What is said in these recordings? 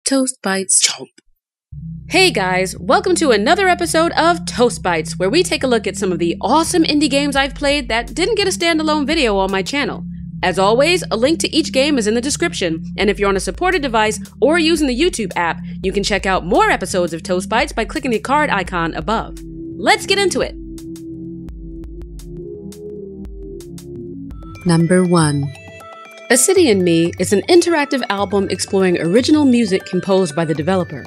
Toast Bites. Chomp. Hey guys, welcome to another episode of Toast Bites, where we take a look at some of the awesome indie games I've played that didn't get a standalone video on my channel. As always, a link to each game is in the description, and if you're on a supported device or using the YouTube app, you can check out more episodes of Toast Bites by clicking the card icon above. Let's get into it! Number 1. A City in Me is an interactive album exploring original music composed by the developer.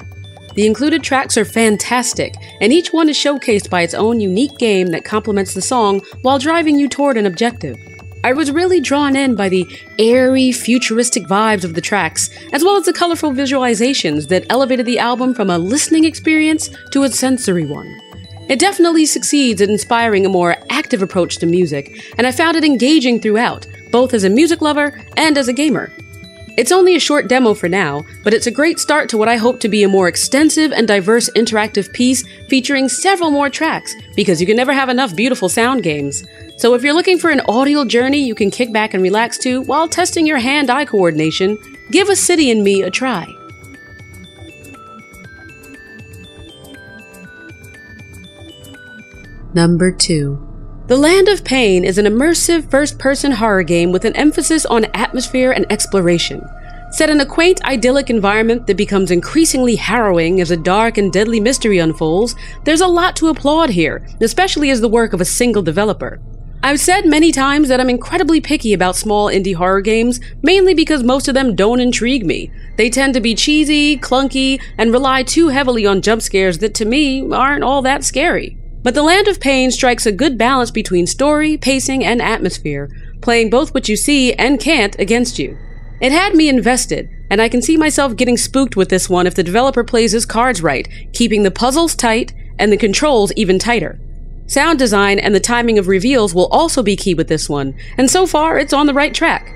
The included tracks are fantastic, and each one is showcased by its own unique game that complements the song while driving you toward an objective. I was really drawn in by the airy, futuristic vibes of the tracks, as well as the colorful visualizations that elevated the album from a listening experience to a sensory one. It definitely succeeds at inspiring a more active approach to music, and I found it engaging throughout, both as a music lover and as a gamer. It's only a short demo for now, but it's a great start to what I hope to be a more extensive and diverse interactive piece featuring several more tracks, because you can never have enough beautiful sound games. So if you're looking for an audio journey you can kick back and relax to while testing your hand-eye coordination, give A City in Me a try. Number 2. The Land of Pain is an immersive first-person horror game with an emphasis on atmosphere and exploration. Set in a quaint, idyllic environment that becomes increasingly harrowing as a dark and deadly mystery unfolds, there's a lot to applaud here, especially as the work of a single developer. I've said many times that I'm incredibly picky about small indie horror games, mainly because most of them don't intrigue me. They tend to be cheesy, clunky, and rely too heavily on jump scares that to me aren't all that scary. But The Land of Pain strikes a good balance between story, pacing, and atmosphere, playing both what you see and can't against you. It had me invested, and I can see myself getting spooked with this one if the developer plays his cards right, keeping the puzzles tight and the controls even tighter. Sound design and the timing of reveals will also be key with this one, and so far it's on the right track.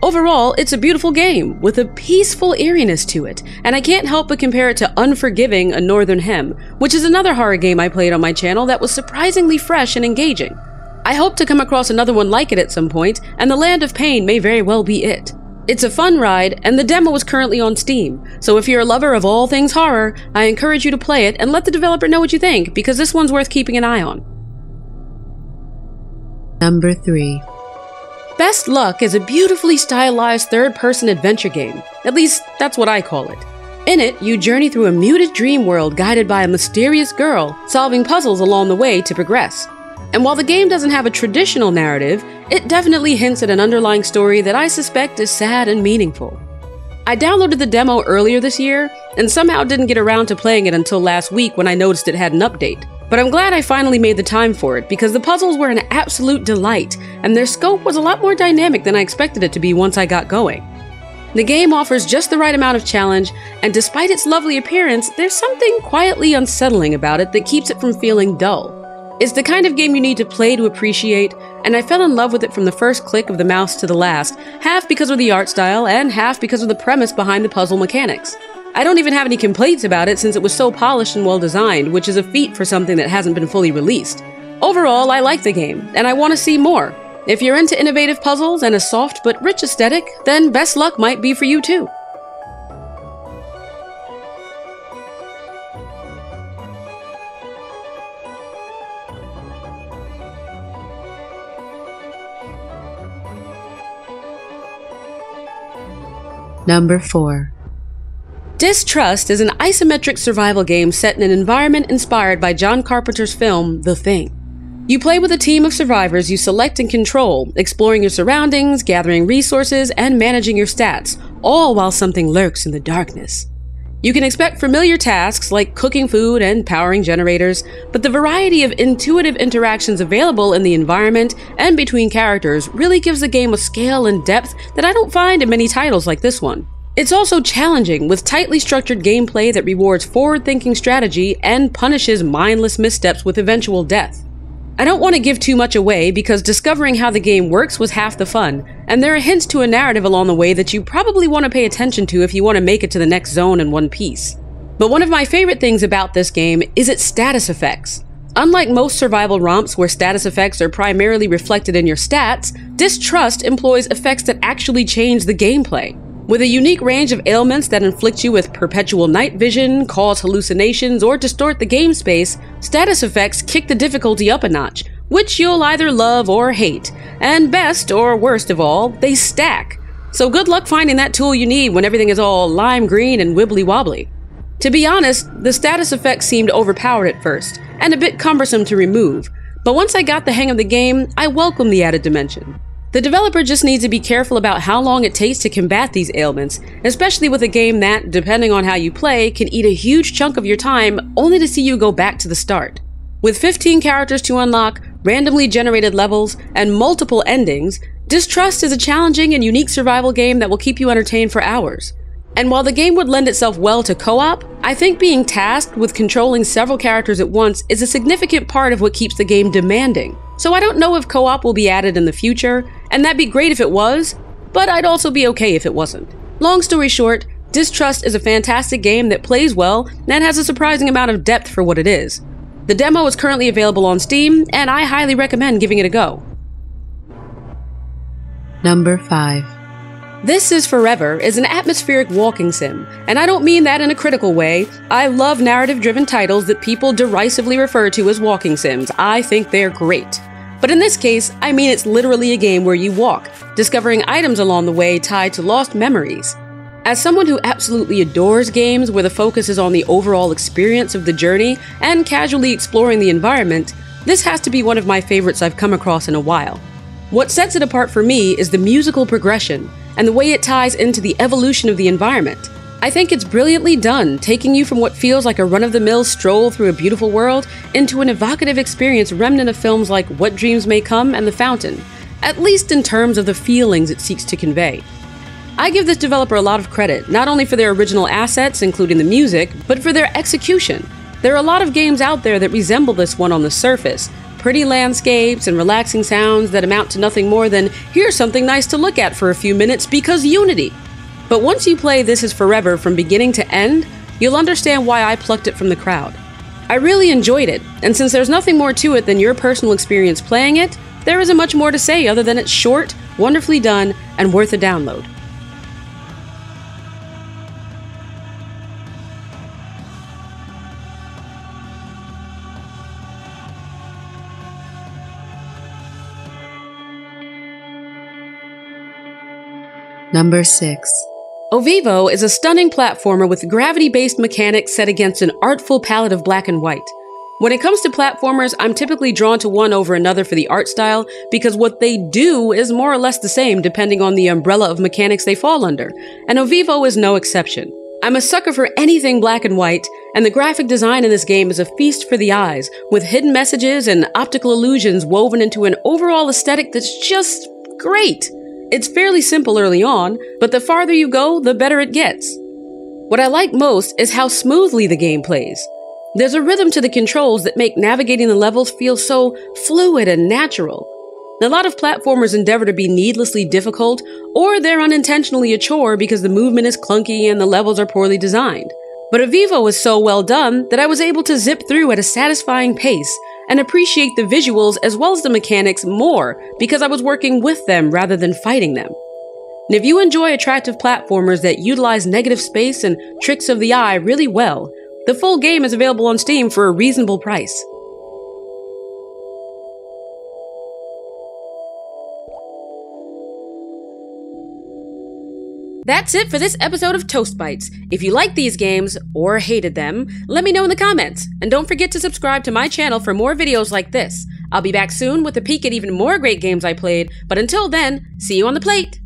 Overall, it's a beautiful game, with a peaceful eeriness to it, and I can't help but compare it to Unforgiving: A Northern Hem, which is another horror game I played on my channel that was surprisingly fresh and engaging. I hope to come across another one like it at some point, and The Land of Pain may very well be it. It's a fun ride, and the demo is currently on Steam, so if you're a lover of all things horror, I encourage you to play it and let the developer know what you think, because this one's worth keeping an eye on. Number 3. Best Luck is a beautifully stylized third-person adventure game. At least, that's what I call it. In it, you journey through a muted dream world guided by a mysterious girl, solving puzzles along the way to progress. And while the game doesn't have a traditional narrative, it definitely hints at an underlying story that I suspect is sad and meaningful. I downloaded the demo earlier this year, and somehow didn't get around to playing it until last week when I noticed it had an update. But I'm glad I finally made the time for it, because the puzzles were an absolute delight, and their scope was a lot more dynamic than I expected it to be once I got going. The game offers just the right amount of challenge, and despite its lovely appearance, there's something quietly unsettling about it that keeps it from feeling dull. It's the kind of game you need to play to appreciate, and I fell in love with it from the first click of the mouse to the last, half because of the art style, and half because of the premise behind the puzzle mechanics. I don't even have any complaints about it since it was so polished and well designed, which is a feat for something that hasn't been fully released. Overall, I like the game, and I want to see more. If you're into innovative puzzles and a soft but rich aesthetic, then Best Luck might be for you too. Number 4. Distrust is an isometric survival game set in an environment inspired by John Carpenter's film, The Thing. You play with a team of survivors you select and control, exploring your surroundings, gathering resources, and managing your stats, all while something lurks in the darkness. You can expect familiar tasks like cooking food and powering generators, but the variety of intuitive interactions available in the environment and between characters really gives the game a scale and depth that I don't find in many titles like this one. It's also challenging, with tightly structured gameplay that rewards forward-thinking strategy and punishes mindless missteps with eventual death. I don't want to give too much away because discovering how the game works was half the fun, and there are hints to a narrative along the way that you probably want to pay attention to if you want to make it to the next zone in one piece. But one of my favorite things about this game is its status effects. Unlike most survival romps where status effects are primarily reflected in your stats, Distrust employs effects that actually change the gameplay. With a unique range of ailments that inflict you with perpetual night vision, cause hallucinations, or distort the game space, status effects kick the difficulty up a notch, which you'll either love or hate. And best, or worst of all, they stack. So good luck finding that tool you need when everything is all lime green and wibbly wobbly. To be honest, the status effects seemed overpowered at first, and a bit cumbersome to remove, but once I got the hang of the game, I welcomed the added dimension. The developer just needs to be careful about how long it takes to combat these ailments, especially with a game that, depending on how you play, can eat a huge chunk of your time only to see you go back to the start. With 15 characters to unlock, randomly generated levels, and multiple endings, Distrust is a challenging and unique survival game that will keep you entertained for hours. And while the game would lend itself well to co-op, I think being tasked with controlling several characters at once is a significant part of what keeps the game demanding. So I don't know if co-op will be added in the future, and that'd be great if it was, but I'd also be okay if it wasn't. Long story short, Distrust is a fantastic game that plays well and has a surprising amount of depth for what it is. The demo is currently available on Steam, and I highly recommend giving it a go. Number 5. This Is Forever is an atmospheric walking sim, and I don't mean that in a critical way. I love narrative-driven titles that people derisively refer to as walking sims. I think they're great. But in this case, I mean it's literally a game where you walk, discovering items along the way tied to lost memories. As someone who absolutely adores games where the focus is on the overall experience of the journey and casually exploring the environment, this has to be one of my favorites I've come across in a while. What sets it apart for me is the musical progression and the way it ties into the evolution of the environment. I think it's brilliantly done, taking you from what feels like a run-of-the-mill stroll through a beautiful world into an evocative experience remnant of films like What Dreams May Come and The Fountain, at least in terms of the feelings it seeks to convey. I give this developer a lot of credit, not only for their original assets, including the music, but for their execution. There are a lot of games out there that resemble this one on the surface. Pretty landscapes and relaxing sounds that amount to nothing more than, here's something nice to look at for a few minutes because Unity. But once you play This Is Forever from beginning to end, you'll understand why I plucked it from the crowd. I really enjoyed it, and since there's nothing more to it than your personal experience playing it, there isn't much more to say other than it's short, wonderfully done, and worth a download. Number 6. Vivo is a stunning platformer with gravity-based mechanics set against an artful palette of black and white. When it comes to platformers, I'm typically drawn to one over another for the art style because what they do is more or less the same depending on the umbrella of mechanics they fall under, and Vivo is no exception. I'm a sucker for anything black and white, and the graphic design in this game is a feast for the eyes, with hidden messages and optical illusions woven into an overall aesthetic that's just great. It's fairly simple early on, but the farther you go, the better it gets. What I like most is how smoothly the game plays. There's a rhythm to the controls that make navigating the levels feel so fluid and natural. A lot of platformers endeavor to be needlessly difficult, or they're unintentionally a chore because the movement is clunky and the levels are poorly designed. But Vivo was so well done that I was able to zip through at a satisfying pace and appreciate the visuals as well as the mechanics more because I was working with them rather than fighting them. And if you enjoy attractive platformers that utilize negative space and tricks of the eye really well, the full game is available on Steam for a reasonable price. That's it for this episode of Toast Bites. If you like these games, or hated them, let me know in the comments. And don't forget to subscribe to my channel for more videos like this. I'll be back soon with a peek at even more great games I played, but until then, see you on the plate!